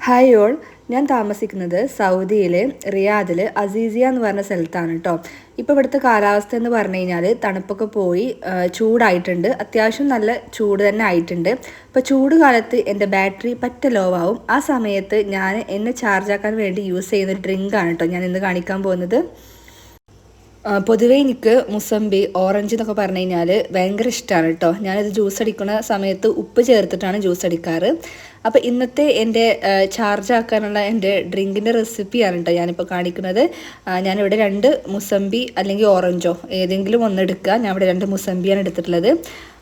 Hi all, ഞാൻ താമസിക്കുന്നത് സൗദിയിലെ റിയാദിൽ അസീസിയ എന്ന് പറഞ്ഞ സ്ഥലത്താണ് കേട്ടോ. ഇപ്പോൾ ഇവിടുത്തെ കാലാവസ്ഥ എന്ന് പറഞ്ഞു കഴിഞ്ഞാൽ തണുപ്പൊക്കെ പോയി ചൂടായിട്ടുണ്ട്. അത്യാവശ്യം നല്ല ചൂട് തന്നെ ആയിട്ടുണ്ട്. അപ്പോൾ ചൂട് കാലത്ത് എൻ്റെ ബാറ്ററി പറ്റ ലോ ആവും. ആ സമയത്ത് ഞാൻ എന്നെ ചാർജാക്കാൻ വേണ്ടി യൂസ് ചെയ്യുന്ന ഡ്രിങ്കാണ് കേട്ടോ ഞാൻ ഇന്ന് കാണിക്കാൻ പോകുന്നത്. പൊതുവേ എനിക്ക് മുസമ്പി, ഓറഞ്ച് എന്നൊക്കെ പറഞ്ഞു കഴിഞ്ഞാൽ ഭയങ്കര ഇഷ്ടമാണ് കേട്ടോ. ഞാനിത് ജ്യൂസ് അടിക്കുന്ന സമയത്ത് ഉപ്പ് ചേർത്തിട്ടാണ് ജ്യൂസ് അടിക്കാറ്. അപ്പോൾ ഇന്നത്തെ എൻ്റെ ചാർജ് ആക്കാനുള്ള എൻ്റെ ഡ്രിങ്കിൻ്റെ റെസിപ്പിയാണ് കേട്ടോ ഞാനിപ്പോൾ കാണിക്കുന്നത്. ഞാനിവിടെ 2 മുസമ്പി അല്ലെങ്കിൽ ഓറഞ്ചോ ഏതെങ്കിലും ഒന്നെടുക്കുക. ഞാൻ ഇവിടെ 2 മുസമ്പിയാണ് എടുത്തിട്ടുള്ളത്.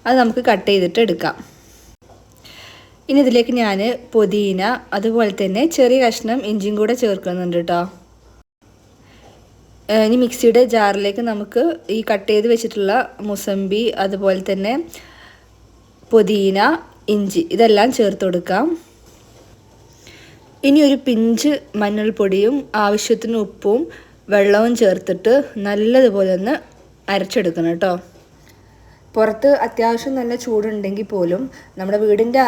അത് നമുക്ക് കട്ട് ചെയ്തിട്ട് എടുക്കാം. ഇനി ഇതിലേക്ക് ഞാൻ പുതിന അതുപോലെ തന്നെ ചെറിയ കഷ്ണം ഇഞ്ചിയും കൂടെ ചേർക്കുന്നുണ്ട് കേട്ടോ. ഇനി മിക്സിയുടെ ജാറിലേക്ക് നമുക്ക് ഈ കട്ട് ചെയ്ത് വെച്ചിട്ടുള്ള മുസമ്പി അതുപോലെ തന്നെ പുതിന, ഇഞ്ചി ഇതെല്ലാം ചേർത്ത് കൊടുക്കാം. ഇനി ഒരു പിഞ്ച് മഞ്ഞൾപ്പൊടിയും ആവശ്യത്തിന് ഉപ്പും വെള്ളവും ചേർത്തിട്ട് നല്ലതുപോലെ ഒന്ന് അരച്ചെടുക്കണം കേട്ടോ. പുറത്ത് അത്യാവശ്യം നല്ല ചൂടുണ്ടെങ്കിൽ പോലും നമ്മുടെ വീടിൻ്റെ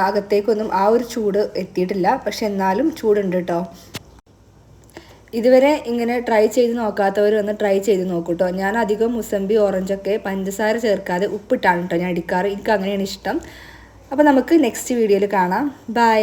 അകത്തേക്കൊന്നും ആ ഒരു ചൂട് എത്തിയിട്ടില്ല. പക്ഷെ എന്നാലും ചൂടുണ്ട് കേട്ടോ. ഇതുവരെ ഇങ്ങനെ ട്രൈ ചെയ്ത് നോക്കാത്തവർ ഒന്ന് ട്രൈ ചെയ്ത് നോക്കൂ കേട്ടോ. ഞാൻ അധികം മുസമ്പി, ഓറഞ്ചൊക്കെ പഞ്ചസാര ചേർക്കാതെ ഉപ്പിട്ടാണ് കേട്ടോ ഞാൻ അടിക്കാറ്. എനിക്ക് അങ്ങനെയാണ് ഇഷ്ടം. അപ്പോൾ നമുക്ക് നെക്സ്റ്റ് വീഡിയോയിൽ കാണാം. ബൈ.